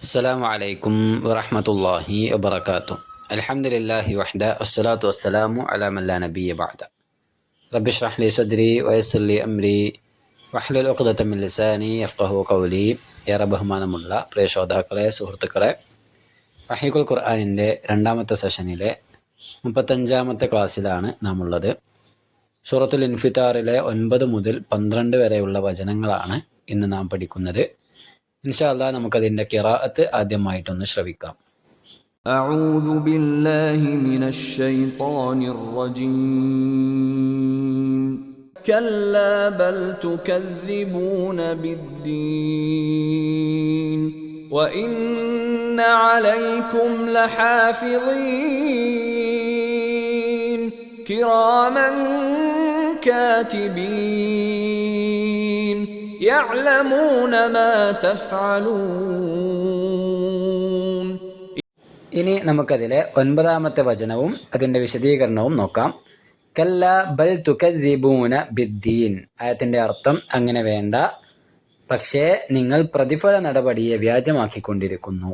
അസ്സലാമു അലൈക്കും വറഹ്മത്തുള്ളാഹി വബറകാതുഹു. അൽഹംദുലില്ലാഹി വഹ്ദ വസ്സലാത്തു വസ്സലാമു അലാ മൻ ലാ നബിയ്യ ബഅദ. റബ്ബി ഇശ്റഹ് ലി സദ്രി വയസ്സിർ ലി അംരി വഹ്ലുൽ ഉഖ്ദത മിൻ ലിസാനി യഫ്ഖഹു ഖൗലി. ഏറെ ബഹുമാനമുള്ള പ്രിയ ശ്രോതാക്കളെ, സുഹൃത്തുക്കളെ, റഹീഖുൽ ഖുർആനിൻ്റെ രണ്ടാമത്തെ സെഷനിലെ 35ാമത്തെ ക്ലാസ്സിലാണ് നാം ഉള്ളത്. സൂറത്തുൽ ഇൻഫിത്താറിലെ 9 മുതൽ 12 വരെയുള്ള വചനങ്ങളാണ് ഇന്ന് നാം പഠിക്കുന്നത്. ഇൻഷാ അല്ലാഹ് നമുക്കതിൻ്റെ ഖിറാഅത്ത് ആദ്യമായിട്ടൊന്ന് ശ്രവിക്കാം. أعوذ بالله من الشيطان الرجيم كلا بل تكذبون بالدين وإن عليكم لحافظين كراما كاتبين يعلمون ما تفعلون. ഇനി നമുക്കതിലെ 9ാമത്തെ വചനവും അതിൻ്റെ വിശദീകരണവും നോക്കാം. കല്ല ബൽ തുകദ്ദിബൂന ബിദ്ദീൻ. ആയത്തിൻ്റെ അർത്ഥം അങ്ങനെ വേണ്ട, പക്ഷേ നിങ്ങൾ പ്രതിഫല നടപടിയെ വ്യാജമാക്കിക്കൊണ്ടിരിക്കുന്നു.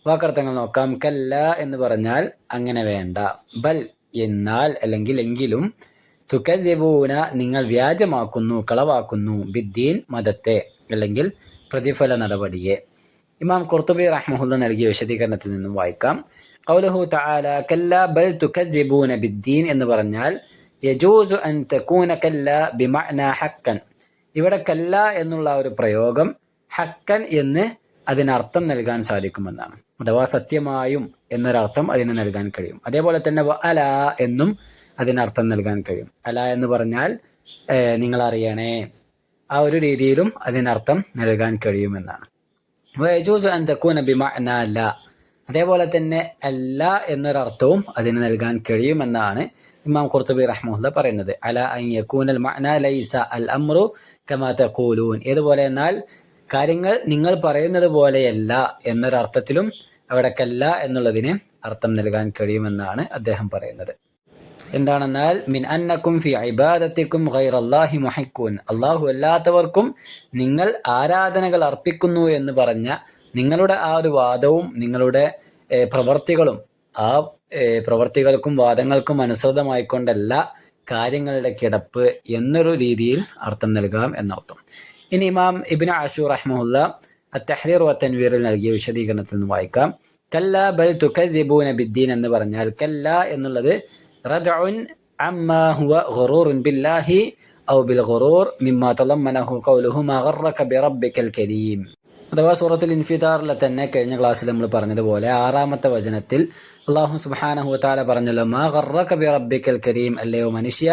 വാക്കർത്ഥങ്ങൾ നോക്കാം. കല്ല എന്ന് പറഞ്ഞാൽ അങ്ങനെ വേണ്ട, ബൽ എന്നാൽ അല്ലെങ്കിൽ എങ്കിലും, തുകദ്ദിബൂന നിങ്ങൾ വ്യാജമാക്കുന്നു, കളവാക്കുന്നു, ബിദ്ദീൻ മതത്തെ അല്ലെങ്കിൽ പ്രതിഫല നടപടിയെ. ഇമാം ഖുർത്തുബി റഹ്മഹുല്ല നൽകിയ വിശദീകരണത്തിൽ നിന്നും വായിക്കാം. ഖൗലുഹു തആല കല്ല ബൽ തുകദ്ദിബൂന ബിദ്ദീൻ എന്ന് പറഞ്ഞാൽ യജൂസു അൻ തകൂന കല്ല ബിമഅന ഹക്കൻ. ഇവിടെ കല്ല എന്നുള്ള ഒരു പ്രയോഗം ഹക്കൻ എന്ന് അതിനർത്ഥം നൽകാൻ സാധിക്കുമെന്നാണ്. അഥവാ സത്യമായും എന്നൊരർത്ഥം അതിന് നൽകാൻ കഴിയും. അതേപോലെ തന്നെ അല എന്നും അതിനർത്ഥം നൽകാൻ കഴിയും. അല എന്ന് പറഞ്ഞാൽ നിങ്ങൾ അറിയണേ, ആ ഒരു രീതിയിലും അതിനർത്ഥം നൽകാൻ കഴിയുമെന്നാണ്. വയജൂസു അൻ തകൂന ബിമഅന ല. അതേപോലെ തന്നെ അല്ല എന്നൊരർത്ഥവും അതിന് നൽകാൻ കഴിയുമെന്നാണ് ഇമാം ഖുർത്തുബി റഹ്മഹുല്ല പറയുന്നത്. അല അൻ യകൂനൽ മഅന ലൈസ അൽ അംറു കമാ തഖൂലൂൻ. ഏതുപോലെ എന്നാൽ കാര്യങ്ങൾ നിങ്ങൾ പറയുന്നത് പോലെയല്ല എന്നൊരർത്ഥത്തിലും അവിടെ കല്ല എന്നുള്ളതിന് അർത്ഥം നൽകാൻ കഴിയുമെന്നാണ് അദ്ദേഹം പറയുന്നത്. എന്താണെന്നാൽ മിൻ അന്നക്കും ഫി ഇബാദത്തിക്കും ഗൈറല്ലാഹി മുഹിക്കൂൻ. അള്ളാഹു അല്ലാത്തവർക്കും നിങ്ങൾ ആരാധനകൾ അർപ്പിക്കുന്നു എന്ന് പറഞ്ഞ നിങ്ങളുടെ ആ ഒരു വാദവും നിങ്ങളുടെ പ്രവർത്തികളും ആ പ്രവർത്തികൾക്കും വാദങ്ങൾക്കും അനുസൃതമായിക്കൊണ്ടല്ല കാര്യങ്ങളുടെ കിടപ്പ് എന്നൊരു രീതിയിൽ അർത്ഥം നൽകാം എന്നർത്ഥം. ഇനി ഇമാം ഇബ്നു ആശൂർ റഹ്മഹുല്ല അത്തഹ്രീർ വ തൻവീറിൽ നൽകിയ വിശദീകരണത്തിൽ നിന്ന് വായിക്കാം. കല്ല ബൽ തുകദ്ദിബൂന ബിദ്ദീൻ എന്ന് പറഞ്ഞാൽ കല്ല എന്നുള്ളത് റദ്ഉൻ അമ്മാ ഹുവ ഗുറൂറുൻ ബില്ലാഹി ഔ ബിൽ ഗുറൂർ മിമ്മാ തളമ്മനഹു ഖൗലുഹു മാ ഗറക ബിറബ്ബിക്കൽ കരീം. അഥവാ സൂറത്തുൽ ഇൻഫിത്താറിലെ തന്നെ കഴിഞ്ഞ ക്ലാസ്സിൽ നമ്മൾ പറഞ്ഞതുപോലെ 6ാമത്തെ വചനത്തിൽ അല്ലാഹു സുബ്ഹാനഹു വ തആല പറഞ്ഞല്ലോ, മാ ഗറക ബിറബ്ബിക്കൽ കരീം, അല്ലയോ മനുഷ്യ,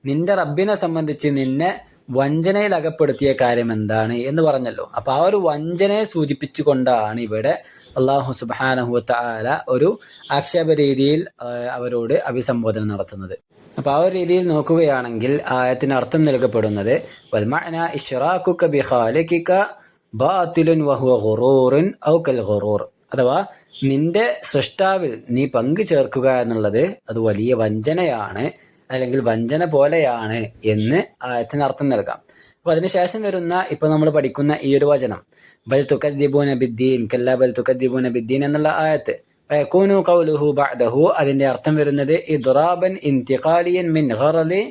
നിന്റെ റബ്ബിനെ സംബന്ധിച്ച് നിന്നെ വഞ്ചനയിൽ അകപ്പെടുത്തിയ കാര്യം എന്താണ് എന്ന് പറഞ്ഞല്ലോ. അപ്പൊ ആ ഒരു വഞ്ചനയെ സൂചിപ്പിച്ചുകൊണ്ടാണ് ഇവിടെ അല്ലാഹു സുബ്ഹാനഹു വ തആല ഒരു ആക്ഷേപ രീതിയിൽ അവരോട് അഭിസംബോധന നടത്തുന്നത്. അപ്പൊ ആ ഒരു രീതിയിൽ നോക്കുകയാണെങ്കിൽ ആയത്തിന് അർത്ഥം നൽകപ്പെടുന്നത് വൽ മഅന ഇശ്റാകുക ബിഖാലിഖിക ബാതിലുൻ വഹുവ ഗുറൂറുൻ ഔ കൽ ഗുറൂർ. അഥവാ നിന്റെ സൃഷ്ടാവിൽ നീ പങ്കു ചേർക്കുക എന്നുള്ളത് അത് വലിയ വഞ്ചനയാണ്, അല്ലെങ്കിൽ വഞ്ചന പോലെയാണ് എന്ന് ആയത്തിന് അർത്ഥം നൽകാം. അപ്പൊ അതിനുശേഷം വരുന്ന ഇപ്പൊ നമ്മൾ പഠിക്കുന്ന ഈ ഒരു വചനം ബൽ തുകദ്ദിബൂന ബിദ്ദീൻ, കല്ല ബൽ തുകദ്ദിബൂന ബിദ്ദീൻ എന്നുള്ള ആയത്ത് വയകൂനു ഖൗലുഹു ബഅദഹു, അതിന്റെ അർത്ഥം വരുന്നത് ഇദ്റാബൻ ഇന്തിഖാലിയൻ മിൻ ഗറദി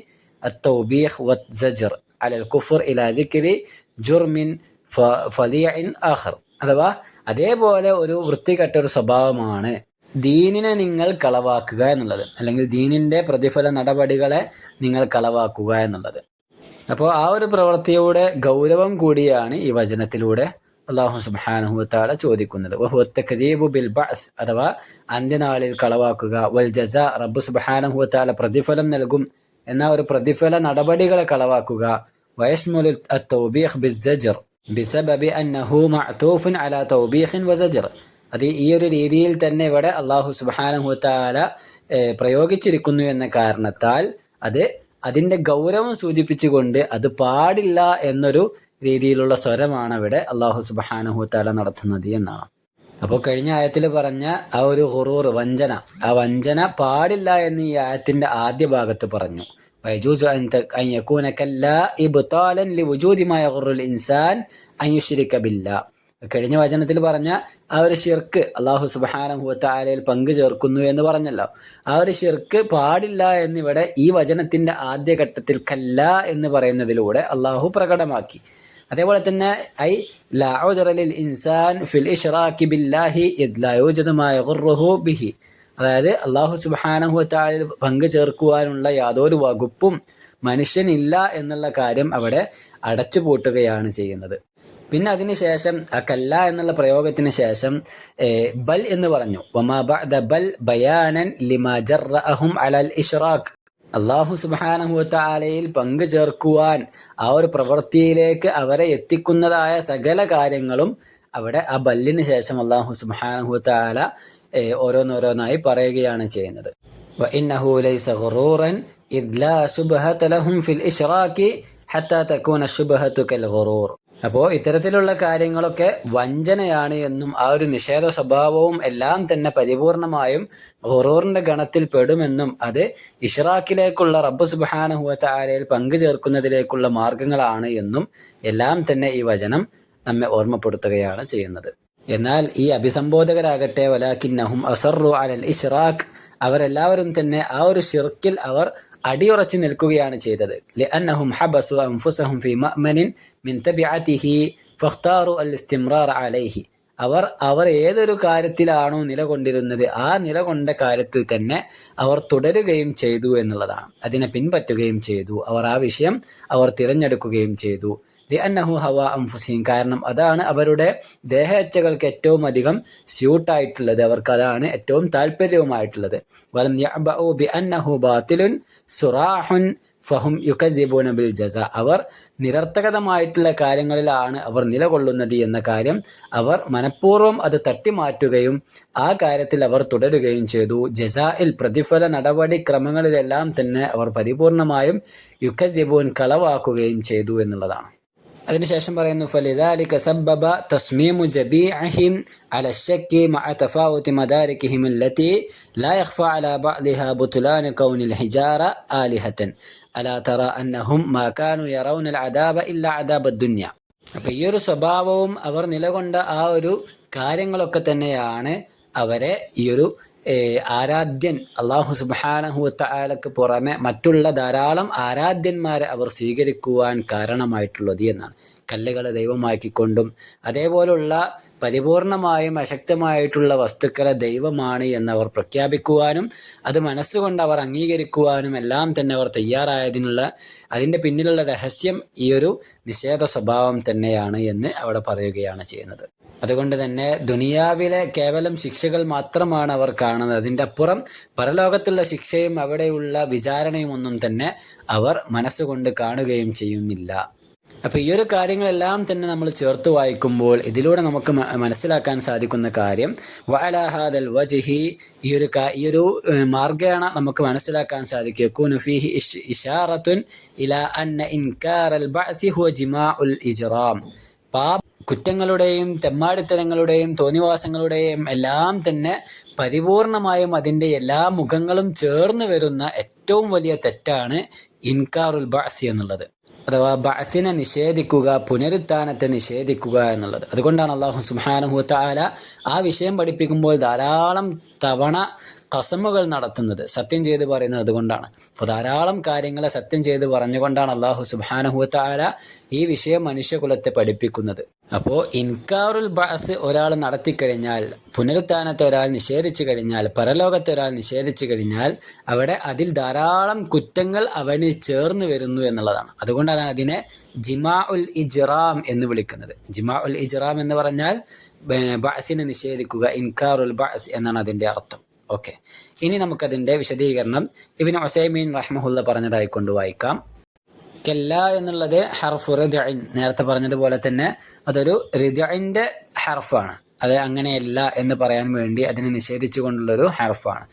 അത്തൗബീഹ് വസ്സജ്ർ അലൽ കുഫർ ഇലാ ദിക്രി ജുർമിൻ ഫലീഇൻ ആഖർ. അഥവാ അതേപോലെ ഒരു വൃത്തികെട്ട ഒരു സ്വഭാവമാണ് ദീനിനെ നിങ്ങൾ കളവാക്കുക എന്നുള്ളത്, അല്ലെങ്കിൽ ദീനിന്റെ പ്രതിഫല നടപടികളെ നിങ്ങൾ കളവാക്കുക എന്നുള്ളത്. അപ്പോൾ ആ ഒരു പ്രവൃത്തിയുടെ ഗൗരവം കൂടിയാണ് ഈ വചനത്തിലൂടെ അല്ലാഹു സുബ്ഹാനഹു വ തആല ചോദിക്കുന്നത്. വഹുവ തക്ദീബു ബിൽ ബഅസ്, അഥവാ അന്ത്യനാളിൽ കളവാക്കുക. വൽ ജസാ, റബ്ബ് സുബ്ഹാനഹു വ തആല പ്രതിഫലം നൽകും എന്ന ഒരു പ്രതിഫല നടപടികളെ കളവാക്കുക. വയശ്മുലു അത്തൗബീഖ് ബിസ്സജ്ർ ബിസബബി അന്നഹു മഅതൂഫുൻ അലാ തൗബീഖിൻ വസജ്ർ. അത് ഈ ഒരു രീതിയിൽ തന്നെ ഇവിടെ അല്ലാഹു സുബ്ഹാനഹു വ തആല പ്രയോഗിച്ചിരിക്കുന്നു എന്ന കാരണത്താൽ അത് അതിൻ്റെ ഗൗരവം സൂചിപ്പിച്ചുകൊണ്ട് അത് പാടില്ല എന്നൊരു രീതിയിലുള്ള സ്വരമാണ് ഇവിടെ അല്ലാഹു സുബ്ഹാനഹു വ തആല നടത്തുന്നത് എന്നാണ്. അപ്പോൾ കഴിഞ്ഞ ആയത്തിൽ പറഞ്ഞ ആ ഒരു ഗുറൂർ, വഞ്ചന, ആ വഞ്ചന പാടില്ല എന്ന് ഈ ആയത്തിന്റെ ആദ്യ ഭാഗത്ത് പറഞ്ഞു. വയജൂസു അൻ യകൂന കല്ലാ ഇബ്താലൻ ലിവുജൂദി മാ യഗുറുൽ ഇൻസാൻ അൻ യുശ്രിക ബില്ലാഹ്. കഴിഞ്ഞ വചനത്തിൽ പറഞ്ഞ ആ ഒരു ശിർക്ക് അള്ളാഹു സുബ്ഹാനഹു വ തആലയിൽ പങ്കു ചേർക്കുന്നു എന്ന് പറഞ്ഞല്ലോ. ആ ഒരു ശിർക്ക് പാടില്ല എന്നിവിടെ ഈ വചനത്തിന്റെ ആദ്യഘട്ടത്തിൽ കല്ല എന്ന് പറയുന്നതിലൂടെ അള്ളാഹു പ്രകടമാക്കി. അതേപോലെ തന്നെ ഐ ലാ ഉദ്റ ലിൽ ഇൻസാൻ ഫിൽ ഇശ്റാകി ബില്ലാഹി ഇദ് ലാ യൂജദു മാ യഗുറുഹു ബിഹി. അതായത് അള്ളാഹു സുബ്ഹാനഹു വ തആലയിൽ പങ്കു ചേർക്കുവാനുള്ള യാതൊരു വകുപ്പും മനുഷ്യനില്ല എന്നുള്ള കാര്യം അവിടെ അടച്ചു പൂട്ടുകയാണ് ചെയ്യുന്നത്. പിന്നെ അതിനുശേഷം ആ കല്ല എന്നുള്ള പ്രയോഗത്തിന് ശേഷം ബൽ എന്ന് പറഞ്ഞു. വമാ ബഅദ ബൽ ബയാനൻ ലിമാ ജറഅഹും അലൽ ഇശ്റാഖ്. അല്ലാഹു സുബ്ഹാനഹു വ തആലയിൽ പങ്കു ചേർക്കുവാൻ ആ ഒരു പ്രവൃത്തിയിലേക്ക് അവരെ എത്തിക്കുന്നതായ സകല കാര്യങ്ങളും അവിടെ ആ ബല്ലിന് ശേഷം അല്ലാഹു സുബ്ഹാനഹു വ തആല ഓരോന്നോരോന്നായി പറയുകയാണ് ചെയ്യുന്നത്. വഇന്നഹു ലൈസ ഗുറൂറൻ ഇദ് ലാ ശുബ്ഹത ലഹും ഫിൽ ഇശ്റാഖി ഹത്താ തകൂന ശുബ്ഹതു കൽ ഗുറൂർ. അപ്പോൾ ഇത്തരത്തിലുള്ള കാര്യങ്ങളൊക്കെ വഞ്ചനയാണ് എന്നും ആ ഒരു നിഷേധ സ്വഭാവവും എല്ലാം തന്നെ പരിപൂർണമായും ഗുറൂറിന്റെ ഗണത്തിൽ പെടുമെന്നും അത് ഇശ്റാഖിലേക്കുള്ള റബ്ബ് സുബ്ഹാനഹു വ തആലയിൽ പങ്കു ചേർക്കുന്നതിലേക്കുള്ള മാർഗങ്ങളാണ് എന്നും എല്ലാം തന്നെ ഈ വചനം നമ്മെ ഓർമ്മപ്പെടുത്തുകയാണ് ചെയ്യുന്നത്. എന്നാൽ ഈ അഭിസംബോധകരാകട്ടെ വലാകിന്നഹും അസറു അലൽ ഇശ്റാഖ്, അവരെല്ലാവരും തന്നെ ആ ഒരു ശിർക്കിൽ അവർ അടിയുറച്ചു നിൽക്കുകയാണ് ചെയ്തത്. ലിഅന്നഹും ഹബസു അൻഫുസഹും ഫീ മഅ്മനിൻ മിൻ തബിഅതിഹി ഫഖ്താറു അൽ ഇസ്തിംറാർ അലൈഹി. അവർ ഏതൊരു കാര്യത്തിലാണോ നിലകൊണ്ടിരുന്നത് ആ നിലകൊണ്ട കാര്യത്തിൽ തന്നെ അവർ തുടരുകയും ചെയ്തു എന്നുള്ളതാണ്. അതിനെ പിൻപറ്റുകയും ചെയ്തു. അവർ ആ വിഷയം തിരഞ്ഞെടുക്കുകയും ചെയ്തു. ലിഅന്നഹു ഹവാ അൻഫുസിഹിം, കാരണം അതാണ് അവരുടെ ദേഹേച്ഛകൾക്ക് ഏറ്റവും അധികം സ്യൂട്ടായിട്ടുള്ളത്, അവർക്ക് അതാണ് ഏറ്റവും താല്പര്യവുമായിട്ടുള്ളത്. വലം യഅബഉ ബിഅന്നഹു ബാതിലുൻ സുറാഹുൻ ഫഹും യുകദ്ദിബൂന ബിൽ ജസാ. അവർ നിരർത്ഥകമായിട്ടുള്ള കാര്യങ്ങളിലാണ് അവർ നിലകൊള്ളുന്നത് എന്ന കാര്യം അവർ മനഃപൂർവ്വം അത് തട്ടിമാറ്റുകയും ആ കാര്യത്തിൽ അവർ തുടരുകയും ചെയ്തു. ജസാഇൽ പ്രതിഫല നടപടിക്രമങ്ങളിലെല്ലാം തന്നെ അവർ പരിപൂർണമായും യുകദ്ദിബൂൻ കളവാക്കുകയും ചെയ്തു എന്നുള്ളതാണ്. അതിനുശേഷം പറയുന്നു ഫലിദാലിക സബ്ബബ തസ്മീമു ജബീഅഹിം അല ശക്കി മഅ തഫാവുതി മദാരികിഹിം അല്ലതി ലാ യഖ്ഫ അലാ ബഅദിഹാ ബുത്ലാൻ കൗനിൽ ഹിജാറ ആലിഹതൻ അലാ തറ അന്നഹും മാ കാനു യറൗനൽ അദാബ ഇല്ലാ അദാബദ് ദുനിയ. അപ്പോൾ ഈ ഒരു സ്വഭാവവും അവർ നിലകൊണ്ട ആ ഒരു കാര്യങ്ങളൊക്കെ തന്നെയാണ് അവരെ ഈ ഒരു ആരാധ്യൻ അല്ലാഹു സുബ്ഹാനഹു വ തആലക്ക് പുറമെ മറ്റുള്ള ധാരാളം ആരാധ്യന്മാരെ അവർ സ്വീകരിക്കുവാൻ കാരണമായിട്ടുള്ളത് എന്നാണ്. കല്ലുകളെ ദൈവമാക്കിക്കൊണ്ടും അതേപോലുള്ള പരിപൂർണമായും അശക്തമായിട്ടുള്ള വസ്തുക്കളെ ദൈവമാണ് എന്നവർ പ്രഖ്യാപിക്കുവാനും അത് മനസ്സുകൊണ്ട് അവർ അംഗീകരിക്കുവാനും എല്ലാം തന്നെ അവർ തയ്യാറായതിനുള്ള അതിൻ്റെ പിന്നിലുള്ള രഹസ്യം ഈ ഒരു നിഷേധ സ്വഭാവം തന്നെയാണ് എന്ന് അവിടെ പറയുകയാണ് ചെയ്യുന്നത്. അതുകൊണ്ട് തന്നെ ദുനിയാവിലെ കേവലം ശിക്ഷകൾ മാത്രമാണ് അവർ കാണുന്നത്. അതിൻ്റെ അപ്പുറം പരലോകത്തുള്ള ശിക്ഷയും അവിടെയുള്ള വിചാരണയും ഒന്നും തന്നെ അവർ മനസ്സുകൊണ്ട് കാണുകയും ചെയ്യുന്നില്ല. അപ്പോൾ ഈ ഒരു കാര്യങ്ങളെല്ലാം തന്നെ നമ്മൾ ചേർത്ത് വായിക്കുമ്പോൾ ഇതിലൂടെ നമുക്ക് മനസ്സിലാക്കാൻ സാധിക്കുന്ന കാര്യം വഅലാ ഹാദൽ വജ്ഹി, ഈ ഒരു മാർഗ്ഗേണ നമുക്ക് മനസ്സിലാക്കാൻ സാധിക്കും യകൂനു ഫീഹി ഇശാറത്തുൻ ഇലാ അന്ന ഇൻകാറൽ ബഅസി ഹുവ ജിമാഉൽ ഇജ്റാം. കുറ്റങ്ങളുടെയും തെമ്മാടിത്തരങ്ങളുടെയും തോന്നിവാസങ്ങളുടെയും എല്ലാം തന്നെ പരിപൂർണമായും അതിൻ്റെ എല്ലാ മുഖങ്ങളും ചേർന്ന് വരുന്ന ഏറ്റവും വലിയ തെറ്റാണ് ഇൻകാറുൽ ബഅസി എന്നുള്ളത്. അഥവാ ബഅസിനെ നിഷേധിക്കുക, പുനരുത്ഥാനത്തെ നിഷേധിക്കുക എന്നുള്ളത്. അതുകൊണ്ടാണ് അല്ലാഹു സുബ്ഹാനഹു വ തആല ആ വിഷയം പഠിപ്പിക്കുമ്പോൾ ധാരാളം തവണ ഖസമുകൾ നടത്തുന്നത്, സത്യം ചെയ്ത് പറയുന്നത്. അതുകൊണ്ടാണ് അപ്പോൾ ധാരാളം കാര്യങ്ങളെ സത്യം ചെയ്ത് പറഞ്ഞുകൊണ്ടാണ് അല്ലാഹു സുബ്ഹാനഹു വ തആല ഈ വിഷയം മനുഷ്യകുലത്തെ പഠിപ്പിക്കുന്നത്. അപ്പോൾ ഇൻകാറുൽ ബഅസ് ഒരാൾ നടത്തിക്കഴിഞ്ഞാൽ, പുനരുത്ഥാനത്തെ ഒരാൾ നിഷേധിച്ചു കഴിഞ്ഞാൽ, പരലോകത്തെ ഒരാൾ നിഷേധിച്ചു കഴിഞ്ഞാൽ അവിടെ അതിൽ ധാരാളം കുറ്റങ്ങൾ അവനിൽ ചേർന്ന് വരുന്നു എന്നുള്ളതാണ്. അതുകൊണ്ടാണ് അതിനെ ജിമാഉൽ ഇജ്റാം എന്ന് വിളിക്കുന്നത്. ജിമാഉൽ ഇജ്റാം എന്ന് പറഞ്ഞാൽ ബഅസിനെ നിഷേധിക്കുക, ഇൻകാറുൽ ബഅസ് എന്നാണ് അതിൻ്റെ അർത്ഥം. ഓക്കെ, ഇനി നമുക്കതിൻ്റെ വിശദീകരണം ഇബ്നു ഉസൈമീൻ റഹ്മഹുല്ല പറഞ്ഞതായി കൊണ്ട് വായിക്കാം. കല്ല എന്നുള്ളത് ഹർഫു റിദ്ഇൻ, നേരത്തെ പറഞ്ഞതുപോലെ തന്നെ അതൊരു റിദ്ഇൻ്റെ ഹർഫാണ്. അത് അങ്ങനെയല്ല എന്ന് പറയാൻ വേണ്ടി അതിനെ നിഷേധിച്ചു കൊണ്ടുള്ളൊരു ഹർഫാണ്.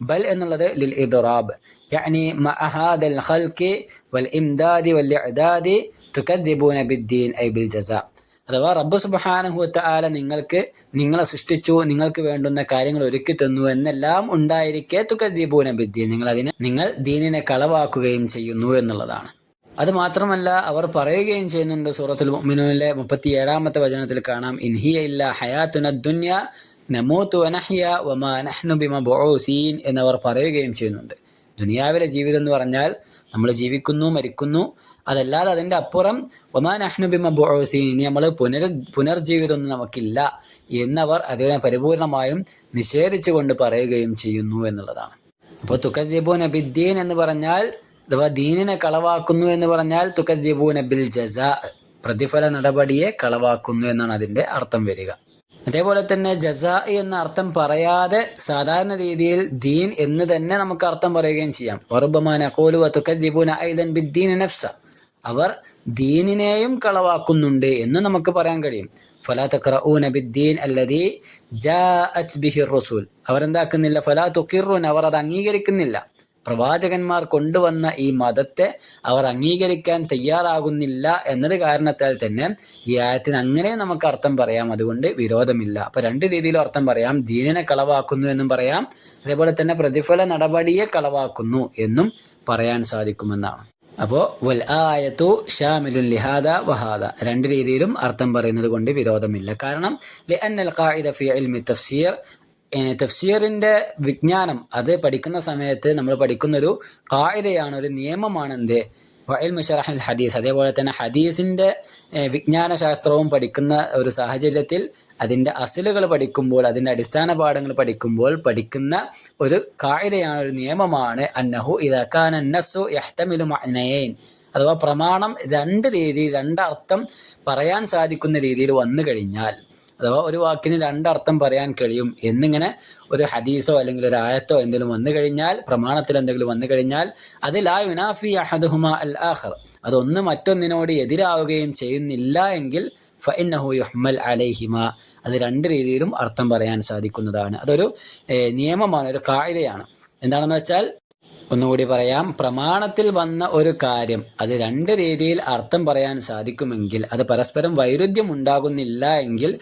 ബൽ എന്നുള്ളത് ലിൽ ഇദ്റാബ്, യഅനി മഅ ഹാദൽ ഖൽഖി വൽ ഇംദാദി വൽ ഇഅദാദി തുകദ്ദിബൂന ബിദ്ദീൻ ഐ ബിൽ ജസാ. അഥവാ റബ്ബ് സുബ്ഹാനഹു വ തആല നിങ്ങളെ സൃഷ്ടിച്ചു, നിങ്ങൾക്ക് വേണ്ടുന്ന കാര്യങ്ങൾ ഒരുക്കി തന്നു എന്നെല്ലാം ഉണ്ടായിരിക്കെ തുകദ്ദിബൂന ബിദ്ദീൻ, നിങ്ങൾ ദീനിനെ കളവാക്കുകയും ചെയ്യുന്നു എന്നുള്ളതാണ്. അത് മാത്രമല്ല അവർ പറയുകയും ചെയ്യുന്നുണ്ട്. സൂറത്തുൽ മുഅ്മിനൂനിലെ 37-ാമത്തെ വചനത്തിൽ കാണാം, ഇൻഹിയ ഇല്ലാ ഹയാത്തുന ദുനിയ നമൂതു വനഹ്യ വമാ നഹ്നു ബിമബ്ഊസീൻ എന്നവർ പറയുകയും ചെയ്യുന്നുണ്ട്. ദുനിയാവിലെ ജീവിതം എന്ന് പറഞ്ഞാൽ നമ്മൾ ജീവിക്കുന്നു, മരിക്കുന്നു, അതല്ലാതെ അതിൻ്റെ അപ്പുറം വമാ നഹ്നു ബിമബ്ഊസീൻ, ഇനി നമ്മൾ പുനർജീവിതമൊന്നും നമുക്കില്ല എന്നവർ അതിനെ പരിപൂർണമായും നിഷേധിച്ചുകൊണ്ട് പറയുകയും ചെയ്യുന്നു എന്നുള്ളതാണ്. അപ്പോൾ തുകദ്ദിബൂന ബിദ്ദീൻ എന്ന് പറഞ്ഞാൽ, അഥവാ ദീനിനെ കളവാക്കുന്നു എന്ന് പറഞ്ഞാൽ തുകദ്ദിബൂന ബിൽ ജസാ, പ്രതിഫല നടപടിയെ കളവാക്കുന്നു എന്നാണ് അതിൻ്റെ അർത്ഥം വരിക. അതേപോലെ തന്നെ ജസാ എന്ന അർത്ഥം പറയാതെ സാധാരണ രീതിയിൽ ദീൻ എന്ന് തന്നെ നമുക്ക് അർത്ഥം പറയുകയും ചെയ്യാം. വറുബ്ബമാ നഖൂലു വതുകദ്ദിബൂന ഐദൻ ബിദ്ദീൻ നഫ്സ, അവർ ദീനിനെയും കളവാക്കുന്നുണ്ട് എന്ന് നമുക്ക് പറയാൻ കഴിയും. ഫലാ തഖറഊന ബിദ്ദീൻ അല്ലദീ ജാഅത് ബിഹിർ റസൂൽ, അവരെന്താക്കുന്നില്ല, ഫലാ തുഖിറൂൻ, അവർ അത് അംഗീകരിക്കുന്നില്ല. പ്രവാചകന്മാർ കൊണ്ടുവന്ന ഈ മതത്തെ അവർ അംഗീകരിക്കാൻ തയ്യാറാകുന്നില്ല എന്നത് കാരണത്താൽ തന്നെ ഈ ആയത്തിന് അങ്ങനെയും നമുക്ക് അർത്ഥം പറയാം. അതുകൊണ്ട് വിരോധമില്ല. അപ്പൊ രണ്ട് രീതിയിലും അർത്ഥം പറയാം. ദീനിനെ കളവാക്കുന്നു എന്നും പറയാം, അതേപോലെ തന്നെ പ്രതിഫല നടപടിയെ കളവാക്കുന്നു എന്നും പറയാൻ സാധിക്കുമെന്നാണ്. അപ്പോൾ വൽ ആയത്തു ഷാമിലുൻ ലിഹാദ വഹാദ, രണ്ട് രീതിയിലും അർത്ഥം പറയുന്നത് കൊണ്ട് വിരോധമില്ല. കാരണം ലിഅന്നൽ ഖാഇദ ഫി ഇൽമി തഫ്സീർ, തഫ്സീറിന്റെ വിജ്ഞാനം അത് പഠിക്കുന്ന സമയത്ത് നമ്മൾ പഠിക്കുന്നൊരു ഖാഇദയാണ്, ഒരു നിയമമാണ് എന്ത്, വഇൽമു ശറഹുൽ ഹദീസ്, അതേപോലെ തന്നെ ഹദീസിന്റെ വിജ്ഞാന ശാസ്ത്രവും പഠിക്കുന്ന ഒരു സാഹചര്യത്തിൽ അതിൻ്റെ അസ്ലുകൾ പഠിക്കുമ്പോൾ, അതിൻ്റെ അടിസ്ഥാന പാഠങ്ങൾ പഠിക്കുമ്പോൾ പഠിക്കുന്ന ഒരു ഖാഇദയാണ്, ഒരു നിയമമാണ് അന്നഹു ഇദാ കാന അന്നസ്സു യഹ്തമിലു മഅനയൈൻ, അഥവാ പ്രമാണം രണ്ട് രീതിയിൽ, രണ്ടർത്ഥം പറയാൻ സാധിക്കുന്ന രീതിയിൽ വന്നു കഴിഞ്ഞാൽ, അഥവാ ഒരു വാക്കിന് രണ്ടർത്ഥം പറയാൻ കഴിയും എന്നിങ്ങനെ ഒരു ഹദീസോ അല്ലെങ്കിൽ ഒരു ആയത്തോ എന്തെങ്കിലും വന്നു കഴിഞ്ഞാൽ, പ്രമാണത്തിൽ എന്തെങ്കിലും വന്നു കഴിഞ്ഞാൽ, അത് ലാ യുനാഫി അഹദുഹുമാ അൽ ആഖർ, അതൊന്ന് മറ്റൊന്നിനോട് എതിരാവുകയും ചെയ്യുന്നില്ല എങ്കിൽ ഫഇന്നഹു യുഹ്മൽ അലൈഹിമ, അത് രണ്ട് രീതിയിലും അർത്ഥം പറയാൻ സാധിക്കുന്നതാണ്. അതൊരു നിയമമാണ്, ഒരു ഖാഇദയാണ്. എന്താണെന്ന് വെച്ചാൽ, ഒന്നുകൂടി പറയാം, പ്രമാണത്തിൽ വന്ന ഒരു കാര്യം അത് രണ്ട് രീതിയിൽ അർത്ഥം പറയാൻ സാധിക്കുമെങ്കിൽ, അത് പരസ്പരം വൈരുദ്ധ്യം ഉണ്ടാകുന്നില്ല എങ്കിൽ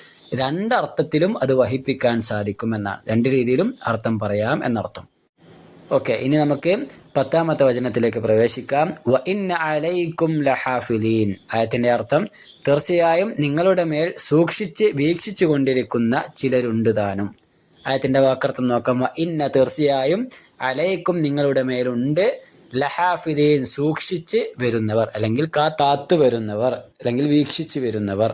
രണ്ടർത്ഥത്തിലും അത് വഹിപ്പിക്കാൻ സാധിക്കുമെന്നാണ്. രണ്ട് രീതിയിലും അർത്ഥം പറയാം എന്നർത്ഥം. ഓക്കെ, ഇനി നമുക്ക് 10-ാമത്തെ വചനത്തിലേക്ക് പ്രവേശിക്കാം. വ ഇന്ന അലൈക്കും ലഹാഫിലീൻ, ആയത്തിന്റെ അർത്ഥം തീർച്ചയായും നിങ്ങളുടെ മേൽ സൂക്ഷിച്ച് വീക്ഷിച്ചു കൊണ്ടിരിക്കുന്ന ചിലരുണ്ട് താനും. ആയത്തിന്റെ വാക്കർത്ഥം നോക്കാം. വ ഇന്ന, തീർച്ചയായും, അലൈക്കും നിങ്ങളുടെ മേലുണ്ട്, ലഹാഫിലീൻ സൂക്ഷിച്ച് വരുന്നവർ, അല്ലെങ്കിൽ കാത്തു വരുന്നവർ, അല്ലെങ്കിൽ വീക്ഷിച്ച് വരുന്നവർ.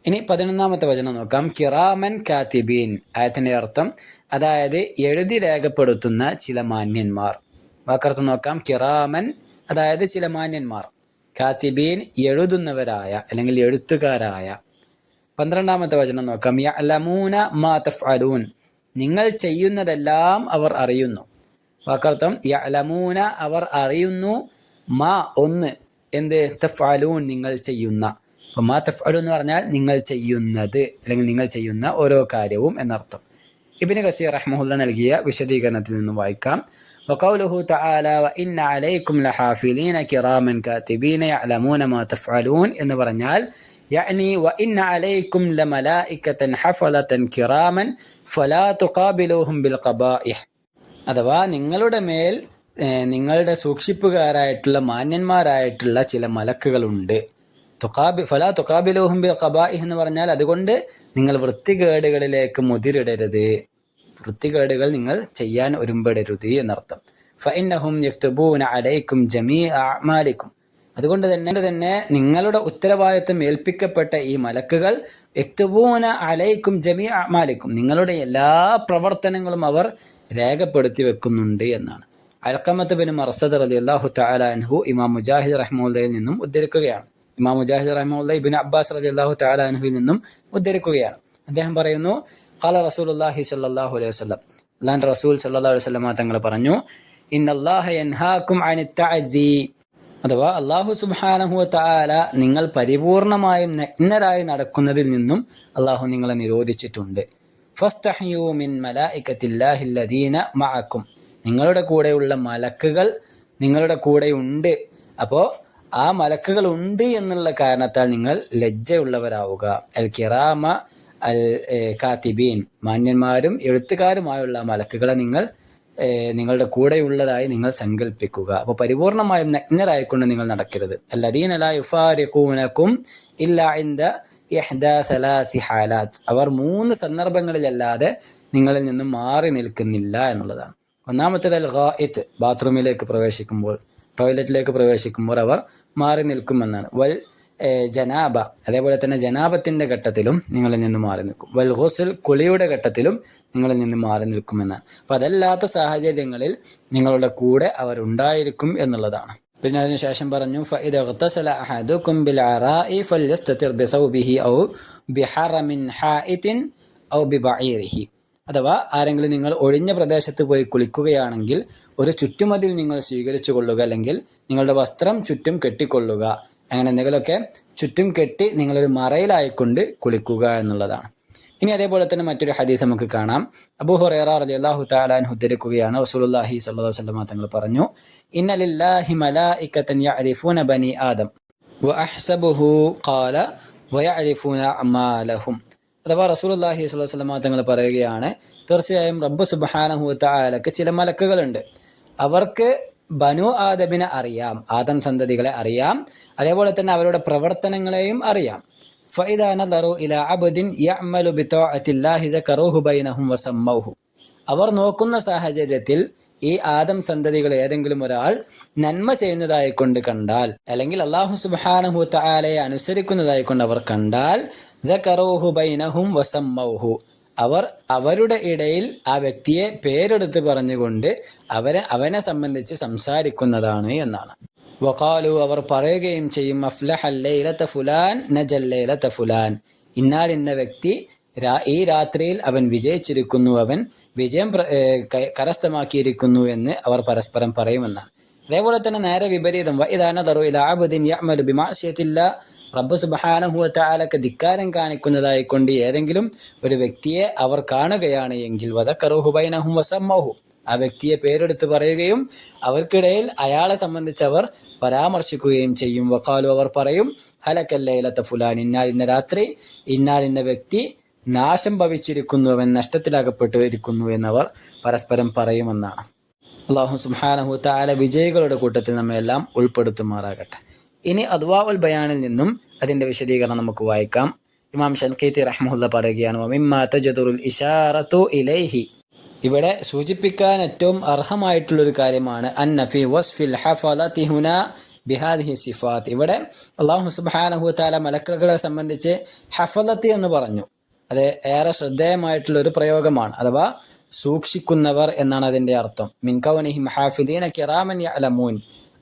ഇനി 11-ാമത്തെ വചനം നോക്കാം. കിറാമൻ കാത്തിബീൻ, ആയത്തിന്റെ അർത്ഥം അതായത് എഴുതി രേഖപ്പെടുത്തുന്ന ചില മാന്യന്മാർ. വാക്കർത്ഥം നോക്കാം. കിറാമൻ അതായത് ചില മാന്യന്മാർ, കാത്തിബീൻ എഴുതുന്നവരായ അല്ലെങ്കിൽ എഴുത്തുകാരായ. 12-ാമത്തെ വചനം നോക്കാം. യഅലമൂന മാ തഫ്അലൂൻ, നിങ്ങൾ ചെയ്യുന്നതെല്ലാം അവർ അറിയുന്നു. വാക്കർത്ഥം യഅലമൂന അവർ അറിയുന്നു, മാ ഒന്ന്, എന്ത്, തഫ്അലൂൻ നിങ്ങൾ ചെയ്യുന്ന. അപ്പോൾ മാ തഫ്അലൂൻ എന്ന് പറഞ്ഞാൽ നിങ്ങൾ ചെയ്യുന്നത് അല്ലെങ്കിൽ നിങ്ങൾ ചെയ്യുന്ന ഓരോ കാര്യവും എന്നർത്ഥം. ഇബ്നു കസീർ റഹ്മഹുല്ലാഹ് നൽകിയ വിശദീകരണത്തിൽ നിന്നും വായിക്കാം. വഖൗലുഹു തആല വ ഇന്ന അലൈക്കും ലഹാഫിലീന കിറാമൻ കാതിബീന യഅലമൂന മാ തഫ്അലൂൻ എന്ന് പറഞ്ഞാൽ, യഅനി വ ഇന്ന അലൈക്കും ലമലായികതൻ ഹഫലതൻ കിറാമൻ ഫലാ തുഖാബിലൂഹും ബിൽ ഖബായിഹ്, അഥവാ നിങ്ങളുടെ മേൽ നിങ്ങളുടെ സൂക്ഷിപ്പുകാരായിട്ടുള്ള മാന്യന്മാരായിട്ടുള്ള ചില മലക്കുകളുണ്ട്. ഫലാ തുഖാബിലൂഹും ബിൽ ഖബായിഹ് എന്ന് പറഞ്ഞാൽ അതുകൊണ്ട് നിങ്ങൾ വൃത്തികേടുകളിലേക്ക് മുതിരിടരുത്, വൃത്തികേടുകൾ നിങ്ങൾ ചെയ്യാൻ ഒരുമ്പെടരുത് എന്നർത്ഥം. ഫഇന്നഹും യക്തുബൂന അലൈക്കും ജമീഅ അഅമാലിക്കും, അതുകൊണ്ട് തന്നെ നിങ്ങളുടെ ഉത്തരവാദിത്വം ഏൽപ്പിക്കപ്പെട്ട ഈ മലക്കുകൾ യക്തുബൂന അലൈക്കും ജമീഅ അഅമാലിക്കും, നിങ്ങളുടെ എല്ലാ പ്രവർത്തനങ്ങളും അവർ രേഖപ്പെടുത്തി വെക്കുന്നുണ്ട് എന്നാണ്. അൽഖമത്ത് ബിൻ മർസദ് റളിയല്ലാഹു തആല അൻഹു ഇമാം മുജാഹിദ് റഹ്മത്തുള്ളാഹിൽ നിന്നും ഉദ്ധരിക്കുകയാണ്. ഇമാം മുജാഹിദ് റഹ്മത്തുള്ളാഹി ഇബ്നു അബ്ബാസ് റളിയല്ലാഹു തആല അൻഹുവിൽ നിന്നും ഉദ്ധരിക്കുകയാണ്. അദ്ദേഹം പറയുന്നു, ഖാല റസൂലുള്ളാഹി സ്വല്ലല്ലാഹു അലൈഹി വസല്ലം, അല്ലാഹുവിന്റെ റസൂൽ സ്വല്ലല്ലാഹു അലൈഹി വസല്ലം തങ്ങൾ പറഞ്ഞു, ഇന്നല്ലാഹ യൻഹാകും അനിത് തഅദി, അഥവാ അല്ലാഹു സുബ്ഹാനഹു വ തആല നിങ്ങൾ പരിപൂർണമായും നഗ്നരായി നടക്കുന്നതിൽ നിന്നും അല്ലാഹു നിങ്ങളെ നിരോധിച്ചിട്ടുണ്ട്. ഫസ്തഹ്യൂ മിൻ മലായികത്തില്ലാഹി അല്ലദീന മഅക്കും, നിങ്ങളുടെ കൂടെയുള്ള മലക്കുകൾ നിങ്ങളുടെ കൂടെ ഉണ്ട്, അപ്പോൾ ആ മലക്കുകൾ ഉണ്ട് എന്നുള്ള കാരണത്താൽ നിങ്ങൾ ലജ്ജയുള്ളവരാവുക. അൽ കിറാമ അൽ കാത്തിബീൻ, മാന്യന്മാരും എഴുത്തുകാരുമായുള്ള മലക്കുകളെ നിങ്ങൾ നിങ്ങളുടെ കൂടെയുള്ളതായി നിങ്ങൾ സങ്കല്പിക്കുക. അപ്പോൾ പരിപൂർണമായും നഗ്നരായിക്കൊണ്ട് നിങ്ങൾ നടക്കരുത്. അല്ലദീന ലാ യുഫാരിഖൂനകും ഇല്ലാ ഇൻദ ഇഹ്ദാ സലാസി ഹാലാത്ത്. അവർ 3 സന്ദർഭങ്ങളിലല്ലാതെ നിങ്ങളിൽ നിന്നും മാറി നിൽക്കുന്നില്ല എന്നുള്ളതാണ്. ഒന്നാമത്തേത് അൽ ഗായിത്ത്, ബാത്റൂമിലേക്ക് പ്രവേശിക്കുമ്പോൾ, ടോയ്ലറ്റിലേക്ക് പ്രവേശിക്കുമ്പോൾ അവർ മാറി നിൽക്കുമെന്നാണ്. വൽ ജനാബ, അതേപോലെ തന്നെ ജനാബത്തിൻ്റെ ഘട്ടത്തിലും നിങ്ങളിൽ നിന്ന് മാറി നിൽക്കും. വൽ ഗുസ്ൽ, കുളിയുടെ ഘട്ടത്തിലും നിങ്ങളിൽ നിന്ന് മാറി നിൽക്കുമെന്നാണ്. അപ്പം അതല്ലാത്ത സാഹചര്യങ്ങളിൽ നിങ്ങളുടെ കൂടെ അവരുണ്ടായിരിക്കും എന്നുള്ളതാണ്. പിന്നെ അതിനുശേഷം പറഞ്ഞു ഫഇദ ഇഗ്തസല അഹദുകും ബിൽ അറാഇ ഫൽയസ്തതിർ ബിസൗബിഹി ഔ ബിഹറമിൻ ഹായിതിൻ ഔ ബിബഈരിഹി. അഥവാ ആരെങ്കിലും നിങ്ങൾ ഒഴിഞ്ഞ പ്രദേശത്ത് പോയി കുളിക്കുകയാണെങ്കിൽ ഒരു ചുറ്റുമതിൽ നിങ്ങൾ സ്വീകരിച്ചു കൊള്ളുക, അല്ലെങ്കിൽ നിങ്ങളുടെ വസ്ത്രം ചുറ്റും കെട്ടിക്കൊള്ളുക. അങ്ങനെ എന്തെങ്കിലുമൊക്കെ ചുറ്റും കെട്ടി നിങ്ങളൊരു മറയിലായിക്കൊണ്ട് കുളിക്കുക എന്നുള്ളതാണ്. ഇനി അതേപോലെ തന്നെ മറ്റൊരു ഹദീസ് നമുക്ക് കാണാം. അബൂ ഹുറൈറ റളിയല്ലാഹു തആല അൻഹു ഉദ്ധരിക്കുകയാണ്, റസൂലുള്ളാഹി സ്വല്ലല്ലാഹു അലൈഹി വസല്ലം തങ്ങൾ പറഞ്ഞു, ഇന്ന ലില്ലാഹി മലായികതൻ യഅരിഫൂന ബനി ആദം വഅഹ്സബുഹു ഖാല വയഅരിഫൂന അമാലഹും. അഥവാ റസൂലുള്ളാഹി സ്വല്ലല്ലാഹു അലൈഹി വസല്ലം തങ്ങൾ പറയുകയാണ്, തീർച്ചയായും റബ്ബ് സുബ്ഹാനഹു വ തആലക്ക് ചില മലക്കുകളുണ്ട്. അവർക്ക് ബനു ആദമിനെ അറിയാം, ആദം സന്തതികളെ അറിയാം, അതേപോലെ തന്നെ അവരുടെ പ്രവർത്തനങ്ങളെയും അറിയാം. ഫഇദാ നദറു ഇലാ അബ്ദിൻ യഅമലു ബിതഅത്തില്ലാഹി ദകറുഹു ബൈനഹും വസമ്മൗഹു. അവർ നോക്കുന്ന സാഹചര്യത്തിൽ ഈ ആദം സന്തതികൾ ഏതെങ്കിലും ഒരാൾ നന്മ ചെയ്യുന്നതായി കൊണ്ട് കണ്ടാൽ, അല്ലെങ്കിൽ അല്ലാഹു സുബ്ഹാനഹു തആലയെ അനുസരിക്കുന്നതായി കൊണ്ട് അവർ കണ്ടാൽ, ദകറുഹു ബൈനഹും വസമ്മൗഹു, അവർ അവരുടെ ഇടയിൽ ആ വ്യക്തിയെ പേരെടുത്ത് പറഞ്ഞുകൊണ്ട് അവനെ സംബന്ധിച്ച് സംസാരിക്കുന്നതാണ് എന്നാണ്. വഖാലു, അവർ പറയുകയും ചെയ്യും, അഫ്ലഹൽ ലൈലത ഫുലാൻ നജൽ ലൈലത ഫുലാൻ, ഇന്നാൽ ഇന്ന വ്യക്തി ഈ രാത്രിയിൽ അവൻ വിജയിച്ചിരിക്കുന്നു, അവൻ വിജയം കരസ്ഥമാക്കിയിരിക്കുന്നു എന്ന് അവർ പരസ്പരം പറയുമെന്നാണ്. അതേപോലെ തന്നെ നേരെ വിപരീതം, വഇദാ നദറു ഇലാ അബ്ദിൻ യഅമലു ബിമഅസിയത്തില്ലാ, റബ്ബ് സുബ്ഹാനഹു വ തആലക്ക് ധിക്കാരം കാണിക്കുന്നതായി കൊണ്ട് ഏതെങ്കിലും ഒരു വ്യക്തിയെ അവർ കാണുകയാണ് എങ്കിൽ, വദക്കറുഹു ബൈനഹും വസമ്മഹു, ആ വ്യക്തിയെ പേരെടുത്ത് പറയുകയും അവർക്കിടയിൽ അയാളെ സംബന്ധിച്ച് അവർ പരാമർശിക്കുകയും ചെയ്യും. വഖാലു, അവർ പറയും, ഹലക്കൽ ലൈലത ഫുലാൻ, ഇന്നാൽ ഇന്ന രാത്രി ഇന്നാൽ ഇന്ന വ്യക്തി നാശം ഭവിച്ചിരിക്കുന്നു, അവൻ നഷ്ടത്തിലകപ്പെട്ടു ഇരിക്കുന്നു എന്നവർ പരസ്പരം പറയുമെന്നാണ്. അല്ലാഹു സുബ്ഹാനഹു വ തആല വിജയികളുടെ കൂട്ടത്തിൽ നമ്മെല്ലാം ഉൾപ്പെടുത്തുമാറാകട്ടെ. ഇനി അദ്വാഉൽ ബയാനിൽ നിന്നും അതിൻ്റെ വിശദീകരണം നമുക്ക് വായിക്കാം. ഇമാം ഷൻഖീത്തി റഹ്മഹുല്ലാ പറയുകയാണ്, വമിമ്മാ തജദുറുൽ ഇശാറതു ഇലൈഹി, ഇവിടെ സൂചിപ്പിക്കാൻ ഏറ്റവും അർഹമായിട്ടുള്ളൊരു കാര്യമാണ് അന്ന ഫി വസ്ഫിൽ ഹഫളതി ഹുനാ ബിഹാദിഹി സിഫാത്ത്. ഇവിടെ അല്ലാഹു സുബ്ഹാനഹു വ തആല മലക്കുകളെ സംബന്ധിച്ച് ഹഫളതി എന്ന് പറഞ്ഞു. അത് ഏറെ ശ്രദ്ധേയമായിട്ടുള്ളൊരു പ്രയോഗമാണ്, അഥവാ സൂക്ഷിക്കുന്നവർ എന്നാണ് അതിൻ്റെ അർത്ഥം. മിൻ കൗനിഹിം ഹാഫിദീന കിറാമൻ യഅലമൂൻ,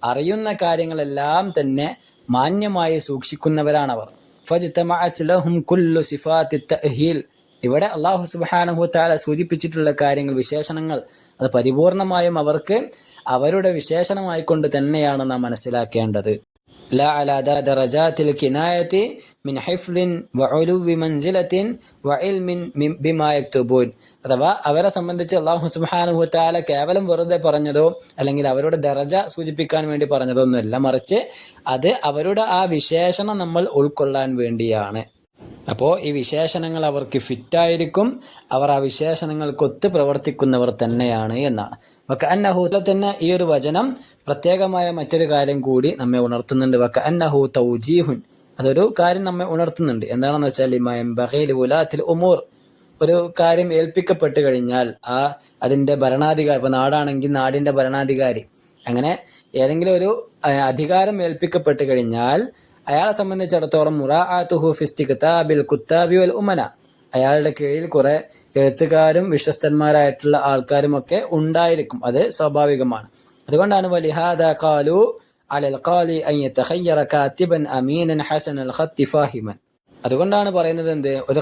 അറിയുന്ന കാര്യങ്ങളെല്ലാം തന്നെ മാന്യമായി സൂക്ഷിക്കുന്നവരാണവർ. ഫജ്തമഅത് ലഹും കുല്ലു സിഫാത്തി തഅഹീൽ, ഇവിടെ അല്ലാഹു സുബ്ഹാനഹു വ തആല സൂചിപ്പിച്ചിട്ടുള്ള കാര്യങ്ങൾ, വിശേഷണങ്ങൾ, അത് പരിപൂർണമായും അവർക്ക് അവരുടെ വിശേഷണമായിക്കൊണ്ട് തന്നെയാണ് നാം മനസ്സിലാക്കേണ്ടത്. ലാ അലാ ദറജാത്തിൽ കിനായത്തി മിൻ ഹിഫ്ലിൻ വഉലുവി മൻസിലത്തിൻ വഇൽമിൻ ബിമാ യക്തുബൂൻ, അഥവാ അവരെ സംബന്ധിച്ച് അല്ലാഹു സുബ്ഹാനഹു വ തആല കേവലം വെറുതെ പറഞ്ഞതോ അല്ലെങ്കിൽ അവരുടെ ദറജ സൂചിപ്പിക്കാൻ വേണ്ടി പറഞ്ഞതോ ഒന്നുമല്ല, മറിച്ച് അത് അവരുടെ ആ വിശേഷണം നമ്മൾ ഉൾക്കൊള്ളാൻ വേണ്ടിയാണ്. അപ്പോൾ ഈ വിശേഷണങ്ങൾ അവർക്ക് ഫിറ്റായിരിക്കും, അവർ ആ വിശേഷണങ്ങൾക്കൊത്ത് പ്രവർത്തിക്കുന്നവർ തന്നെയാണ് എന്നാണ്. വകഅന്നഹു തന്നെ ഈ ഒരു വചനം പ്രത്യേകമായ മറ്റൊരു കാര്യം കൂടി നമ്മെ ഉണർത്തുന്നുണ്ട്. വകഅന്നഹു തൗജീഹുൻ, അതൊരു കാര്യം നമ്മെ ഉണർത്തുന്നുണ്ട്. എന്താണെന്ന് വെച്ചാൽ യംബഗി ലിവുലാത്തിൽ ഉമൂർ, ഒരു കാര്യം ഏൽപ്പിക്കപ്പെട്ട് കഴിഞ്ഞാൽ അതിൻ്റെ ഭരണാധികാരി, ഇപ്പോൾ നാടാണെങ്കിൽ നാടിൻ്റെ ഭരണാധികാരി, അങ്ങനെ ഏതെങ്കിലും ഒരു അധികാരം ഏൽപ്പിക്കപ്പെട്ട് കഴിഞ്ഞാൽ അയാളെ സംബന്ധിച്ചിടത്തോളം മുറാഅതുഹു ഫി ഇസ്തിഖ്താബിൽ കുത്താബി വൽ ഉമന, അയാളുടെ കീഴിൽ കുറെ എഴുത്തുകാരും വിശ്വസ്തന്മാരായിട്ടുള്ള ആൾക്കാരുമൊക്കെ ഉണ്ടായിരിക്കും, അത് സ്വാഭാവികമാണ്. അതുകൊണ്ടാണ് വലിഹാദാ ഖാലു അലൽ ഖാലി അൻ യതഖയ്യറ കാതിബൻ അമീനൻ ഹസനൽ ഖത്തി ഫാഹിമൻ, അതുകൊണ്ടാണ് പറയുന്നത് എന്ത്, ഒരു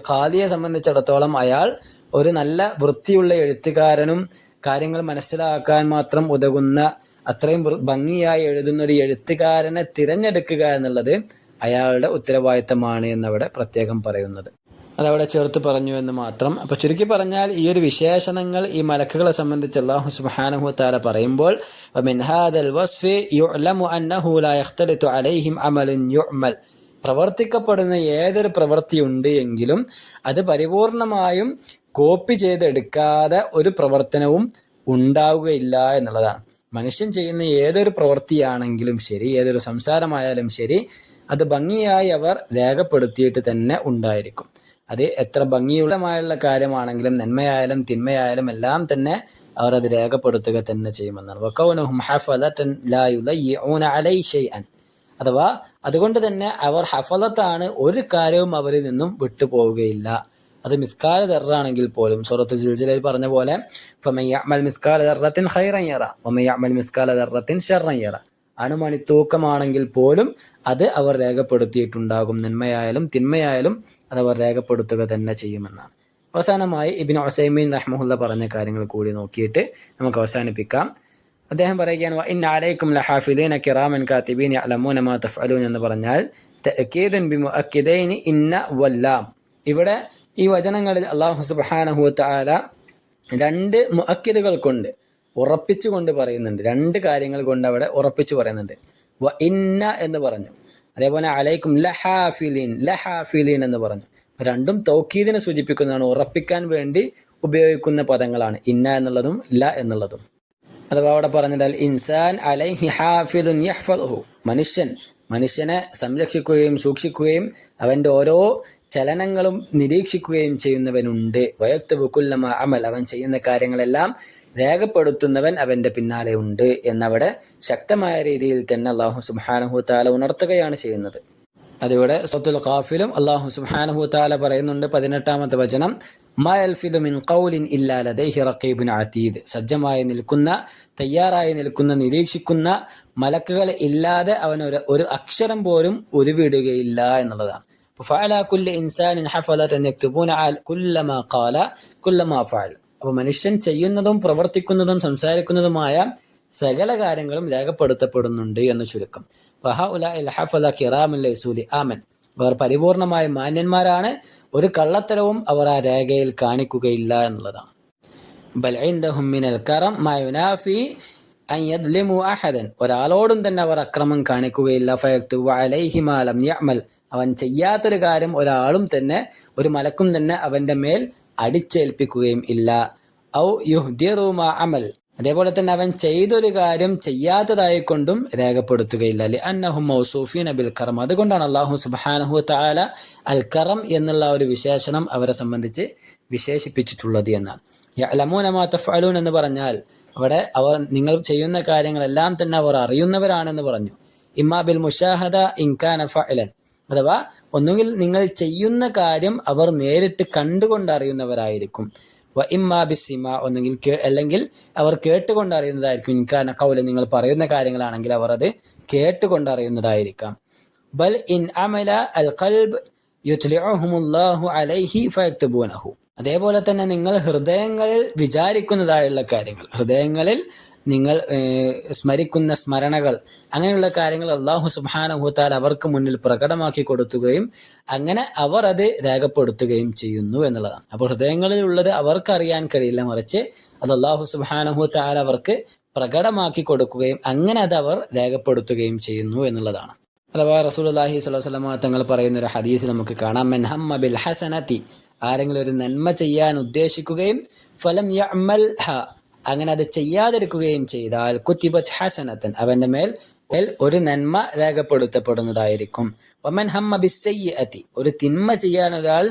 ഖാലിയെ സംബന്ധിച്ചിടത്തോളം അയാൾ ഒരു നല്ല വൃത്തിയുള്ള എഴുത്തുകാരനും കാര്യങ്ങൾ മനസ്സിലാക്കാൻ മാത്രം ഉതകുന്ന അത്രയും ഭംഗിയായി എഴുതുന്ന ഒരു എഴുത്തുകാരനെ തിരഞ്ഞെടുക്കുക എന്നുള്ളത് അയാളുടെ ഉത്തരവാദിത്തമാണ് എന്നവിടെ പ്രത്യേകം പറയുന്നത്. അതവിടെ ചേർത്ത് പറഞ്ഞു എന്ന് മാത്രം. അപ്പോൾ ചുരുക്കി പറഞ്ഞാൽ ഈ ഒരു വിശേഷണങ്ങൾ ഈ മലക്കുകളെ സംബന്ധിച്ച് അല്ലാഹു സുബ്ഹാനഹു വ തആല പറയുമ്പോൾ വമിൻ ഹാദൽ വസ്ഫി യുഅലമു അന്നഹു ലാ യഖ്തലിതു അലൈഹിം അമലുൻ യുഅമൽ, പ്രവർത്തിക്കപ്പെടുന്ന ഏതൊരു പ്രവൃത്തിയുണ്ട് എങ്കിലും അത് പരിപൂർണമായും കോപ്പി ചെയ്തെടുക്കാതെ ഒരു പ്രവർത്തനവും ഉണ്ടാവുകയില്ല എന്നുള്ളതാണ്. മനുഷ്യൻ ചെയ്യുന്ന ഏതൊരു പ്രവൃത്തിയാണെങ്കിലും ശരി, ഏതൊരു സംസാരമായാലും ശരി, അത് ഭംഗിയായി അവർ രേഖപ്പെടുത്തിയിട്ട് തന്നെ ഉണ്ടായിരിക്കും. അത് എത്ര ഭംഗിയുള്ളമായുള്ള കാര്യമാണെങ്കിലും നന്മയായാലും തിന്മയായാലും എല്ലാം തന്നെ അവർ അത് രേഖപ്പെടുത്തുക തന്നെ ചെയ്യുമെന്നാണ്. വകൗനുഹും ഹഫളതൻ ലാ യുളയ്യിഊന അലൈ ഷൈഅൻ, അഥവാ അതുകൊണ്ട് തന്നെ അവർ ഹഫളത്താണ്, ഒരു കാര്യവും അവരിൽ നിന്നും വിട്ടുപോവുകയില്ല. അത് മിസ്കാല ദർറാണെങ്കിൽ പോലും സൂറത്തുൽ സിൽസിലയിൽ പറഞ്ഞ പോലെ ഫമൻ യഅമൽ മിസ്കാല ദർറത്തിൻ ഖൈറൻ യറ വമൻ യഅമൽ മിസ്കാല ദർറത്തിൻ ശർറൻ യറ, അണുമണി തൂക്കമാണെങ്കിൽ പോലും അത് അവർ രേഖപ്പെടുത്തിയിട്ടുണ്ടാകും. നന്മയായാലും തിന്മയായാലും അത് അവർ രേഖപ്പെടുത്തുക തന്നെ ചെയ്യുമെന്നാണ്. അവസാനമായി ഇബ്നു ഉസൈമീൻ റഹ്മഹുല്ല പറഞ്ഞ കാര്യങ്ങൾ കൂടി നോക്കിയിട്ട് നമുക്ക് അവസാനിപ്പിക്കാം. അദ്ദേഹം പറയുകയാണ് വഇന്ന അലൈക്കും ലഹാഫിദീന കിറാമൻ കാതിബീൻ യഅലമൂന മാ തഫ്അലൂൻ എന്ന് പറഞ്ഞാൽ തഅക്കീദുൻ ബിമുഅക്കിദൈനി ഇന്ന വല്ലാം. ഇവിടെ ഈ വചനങ്ങളിൽ അല്ലാഹു സുബ്ഹാനഹു വ തആല രണ്ട് മുഅക്കിദുകൾ കൊണ്ട് ഉറപ്പിച്ചുകൊണ്ട് പറയുന്നുണ്ട്. രണ്ട് കാര്യങ്ങൾ കൊണ്ട് അവിടെ ഉറപ്പിച്ചു പറയുന്നുണ്ട്. വ ഇന്ന എന്ന് പറഞ്ഞു, അതേപോലെ അലൈക്കും ലഹാഫിലീൻ എന്ന് പറഞ്ഞു. രണ്ടും തൗക്കീദിനെ സൂചിപ്പിക്കുന്നതാണ്, ഉറപ്പിക്കാൻ വേണ്ടി ഉപയോഗിക്കുന്ന പദങ്ങളാണ് ഇന്ന എന്നുള്ളതും ല എന്നുള്ളതും. അഥവാ അവിടെ പറഞ്ഞാൽ ഇൻസാൻ അലൈഹി ഹാഫിദുൻ യഹ്ഫദുഹു, മനുഷ്യനെ സംരക്ഷിക്കുകയും സൂക്ഷിക്കുകയും അവൻ്റെ ഓരോ ചലനങ്ങളും നിരീക്ഷിക്കുകയും ചെയ്യുന്നവനുണ്ട്. വയക്തുബു കുല്ല മാ അമൽ, അവൻ ചെയ്യുന്ന കാര്യങ്ങളെല്ലാം രേഖപ്പെടുത്തുന്നവൻ അവൻ്റെ പിന്നാലെ ഉണ്ട് എന്നവിടെ ശക്തമായ രീതിയിൽ തന്നെ അല്ലാഹു സുബ്ഹാനഹു വ തആല ഉണർത്തുകയാണ് ചെയ്യുന്നത്. അതിവിടെ സൂറത്തുൽ ഖാഫിലും അല്ലാഹു സുബ്ഹാനഹു വ തആല പറയുന്നുണ്ട്, 18-ാമത്തെ വചനം, മാ യൽഫിദു മിൻ ഖൗലിൻ ഇല്ലാ ലദൈഹി റഖീബുൻ അതീദ്, സജ്ജമായി നിൽക്കുന്ന, തയ്യാറായി നിൽക്കുന്ന, നിരീക്ഷിക്കുന്ന മലക്കുകൾ ഇല്ലാതെ അവൻ ഒരു അക്ഷരം പോലും ഉരുവിടുകയില്ല എന്നുള്ളതാണ്. ഫഅലാ കുല്ലി ഇൻസാനിൻ ഹഫളതൻ യക്തുബൂന കുല്ല മാ ഖാല കുല്ല മാ ഫഅൽ. അപ്പോൾ മനുഷ്യൻ ചെയ്യുന്നതും പ്രവർത്തിക്കുന്നതും സംസാരിക്കുന്നതുമായ സകല കാര്യങ്ങളും രേഖപ്പെടുത്തപ്പെടുന്നുണ്ട് എന്ന് ചുരുക്കം. ഫഹഉലാഇൽ ഹഫള കിറാമുൻ ലൈസൂ ലിആമൻ, അവർ പരിപൂർണമായ മാന്യന്മാരാണ്, ഒരു കള്ളത്തരവും അവർ ആ രേഖയിൽ കാണിക്കുകയില്ല എന്നുള്ളതാണ്. ബൽ ഇൻദഹും മിനൽ കറം മാ യുനാഫി അൻ യദ്ലിമു അഹദൻ, ഒരാളോടും തന്നെ അവർ അക്രമം കാണിക്കുകയില്ല. ഫയക്തുബു അലൈഹി മാ ലം യഅമൽ, അവൻ ചെയ്യാത്തൊരു കാര്യം ഒരാളും തന്നെ, ഒരു മലക്കും തന്നെ അവൻ്റെ മേൽ അടിച്ചേൽപ്പിക്കുകയും ഇല്ല. ഔ യുഹ്ദിറു മാ അമൽ, അതേപോലെ തന്നെ അവൻ ചെയ്തൊരു കാര്യം ചെയ്യാത്തതായി കൊണ്ടും രേഖപ്പെടുത്തുകയില്ല. ലിഅന്നഹും മൗസൂഫീന ബിൽ കറം, അതുകൊണ്ടാണ് അല്ലാഹു സുബ്ഹാനഹു വ തആല അൽ കറം എന്നുള്ള ഒരു വിശേഷണം അവരെ സംബന്ധിച്ച് വിശേഷിപ്പിച്ചിട്ടുള്ളത് എന്നാണ്. യഅലമൂന മാ തഫ്അലൂൻ എന്ന് പറഞ്ഞാൽ അവിടെ അവർ നിങ്ങൾ ചെയ്യുന്ന കാര്യങ്ങളെല്ലാം തന്നെ അവർ അറിയുന്നവരാണെന്ന് പറഞ്ഞു. ഇമ്മാ ബിൽ മുശാഹദ ഇൻ കാന ഫഅലൻ, അഥവാ ഒന്നുകിൽ നിങ്ങൾ ചെയ്യുന്ന കാര്യം അവർ നേരിട്ട് കണ്ടുകൊണ്ട് അറിയുന്നവരായിരിക്കും. വ ഇമ്മാ ബിസ്സിമാ, ഒന്നുകിൽ അല്ലെങ്കിൽ അവർ കേട്ടുകൊണ്ട് അറിയുന്നതായിരിക്കും. ഇൻകാന ഖൗല, നിങ്ങൾ പറയുന്ന കാര്യങ്ങളാണെങ്കിൽ അവർ അത് കേട്ടുകൊണ്ട് അറിയുന്നതായിരിക്കാം. ബൽ ഇൻ അമല അൽ ഖൽബ് യുത്ലിഉഹുമുല്ലാഹു അലൈഹി ഫയക്തുബൂനഹു, അതേപോലെ തന്നെ നിങ്ങൾ ഹൃദയങ്ങളിൽ വിചാരിക്കുന്നതായുള്ള കാര്യങ്ങൾ, ഹൃദയങ്ങളിൽ നിങ്ങൾ സ്മരിക്കുന്ന സ്മരണകൾ, അങ്ങനെയുള്ള കാര്യങ്ങൾ അല്ലാഹു സുബ്ഹാനഹു വ തആല അവർക്ക് മുന്നിൽ പ്രകടമാക്കി കൊടുക്കുകയും അങ്ങനെ അവർ അത് രേഖപ്പെടുത്തുകയും ചെയ്യുന്നു എന്നുള്ളതാണ്. അപ്പോൾ ഹൃദയങ്ങളിൽ ഉള്ളത് അവർക്ക് അറിയാൻ കഴിയില്ല, മറിച്ച് അത് അല്ലാഹു സുബ്ഹാനഹു വ തആല അവർക്ക് പ്രകടമാക്കി കൊടുക്കുകയും അങ്ങനെ അത് അവർ രേഖപ്പെടുത്തുകയും ചെയ്യുന്നു എന്നുള്ളതാണ്. അഥവാ റസൂലുള്ളാഹി സ്വല്ലല്ലാഹു അലൈഹി വസല്ലം തങ്ങൾ പറയുന്ന ഒരു ഹദീസ് നമുക്ക് കാണാം, മൻ ഹമ്മ ബിൽ ഹസനതി, ആരെങ്കിലും ഒരു നന്മ ചെയ്യാൻ ഉദ്ദേശിക്കുകയും ഫലം യഅമൽഹ, അങ്ങനെ അത് ചെയ്യാതിരിക്കുകയും ചെയ്താൽ കുതിബത് ഹസനതൻ, അവന്റെ മേൽ ഒരു നന്മ രേഖപ്പെടുത്തപ്പെടുന്നതായിരിക്കും. വമൻ ഹമ്മ ബിസ്സയ്യിഅതി, ഒരു തിന്മ ചെയ്യാൻ ഒരാൾ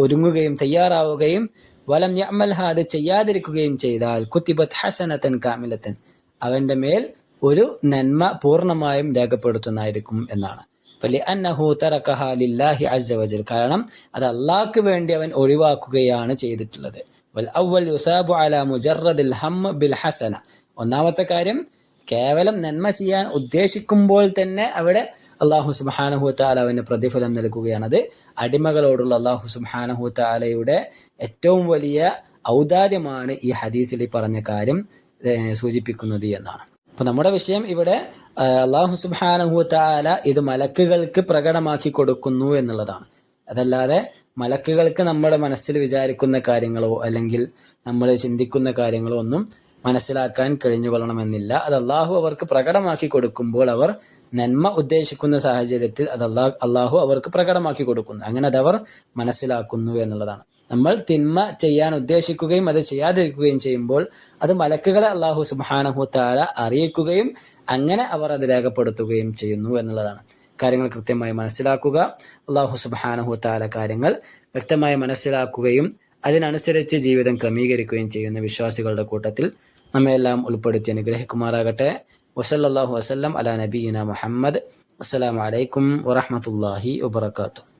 ഒരുങ്ങുകയും തയ്യാറാവുകയും വലം യഅമൽഹ, അത് ചെയ്യാതിരിക്കുകയും ചെയ്താൽ കുതിബത് ഹസനതൻ കാമിലതൻ, അവന്റെ മേൽ ഒരു നന്മ പൂർണ്ണമായും രേഖപ്പെടുത്തുന്നതായിരിക്കും എന്നാണ്. ഫലിഅന്നഹു തറകഹ ലില്ലാഹി അസ്സ വജൽ, കാരണം അത് അല്ലാഹ്ക്ക് വേണ്ടി അവൻ ഒഴിവാക്കുകയാണ് ചെയ്തിട്ടുള്ളത്. വൽ അവ്വൽ യുസാബു അലാ മുജറദിൽ ഹമ്മ ബിൽ ഹസന, ഒന്നാമത്തെ കാര്യം കേവലം നന്മ ചെയ്യാൻ ഉദ്ദേശിക്കുമ്പോൾ തന്നെ അവിടെ അല്ലാഹു സുബ്ഹാനഹു വ തആല അവന് പ്രതിഫലം നൽകുകയാണ്. അത് അടിമകളോടുള്ള അല്ലാഹു സുബ്ഹാനഹു വ തആലയുടെ ഏറ്റവും വലിയ ഔദാര്യമാണ് ഈ ഹദീസിൽ പറഞ്ഞ കാര്യം സൂചിപ്പിക്കുന്നത് എന്നാണ്. അപ്പൊ നമ്മുടെ വിഷയം ഇവിടെ അല്ലാഹു സുബ്ഹാനഹു വ തആല ഇത് മലക്കുകൾക്ക് പ്രകടമാക്കി കൊടുക്കുന്നു എന്നുള്ളതാണ്. അതല്ലാതെ മലക്കുകൾക്ക് നമ്മുടെ മനസ്സിൽ വിചാരിക്കുന്ന കാര്യങ്ങളോ അല്ലെങ്കിൽ നമ്മൾ ചിന്തിക്കുന്ന കാര്യങ്ങളോ ഒന്നും മനസ്സിലാക്കാൻ കഴിഞ്ഞുകൊള്ളണമെന്നില്ല. അത് അള്ളാഹു അവർക്ക് പ്രകടമാക്കി കൊടുക്കുമ്പോൾ അവർ നന്മ ഉദ്ദേശിക്കുന്ന സാഹചര്യത്തിൽ അത് അള്ളാഹു അവർക്ക് പ്രകടമാക്കി കൊടുക്കുന്നു. അങ്ങനെ അതവർ മനസ്സിലാക്കുന്നു എന്നുള്ളതാണ്. നമ്മൾ തിന്മ ചെയ്യാൻ ഉദ്ദേശിക്കുകയും അത് ചെയ്യാതിരിക്കുകയും ചെയ്യുമ്പോൾ അത് മലക്കുകളെ അള്ളാഹു സുബ്ഹാനഹു തആല അറിയിക്കുകയും അങ്ങനെ അവർ അത് രേഖപ്പെടുത്തുകയും ചെയ്യുന്നു എന്നുള്ളതാണ്. കാര്യങ്ങൾ കൃത്യമായി മനസ്സിലാക്കുക. അള്ളാഹു സുബ്ഹാനഹു തആല കാര്യങ്ങൾ വ്യക്തമായി മനസ്സിലാക്കുകയും അതിനനുസരിച്ച് ജീവിതം ക്രമീകരിക്കുകയും ചെയ്യുന്ന വിശ്വാസികളുടെ കൂട്ടത്തിൽ നമ്മയെല്ലാം ഉൾപ്പെടുത്തി അനുഗ്രഹിക്കുമാറാകട്ടെ. വസല്ലല്ലാഹു വസല്ലം അലാ നബിയിന മുഹമ്മദ്. അസ്സലാമു അലൈക്കും വറഹ്മത്തുള്ളാഹി വബറകാതുഹു.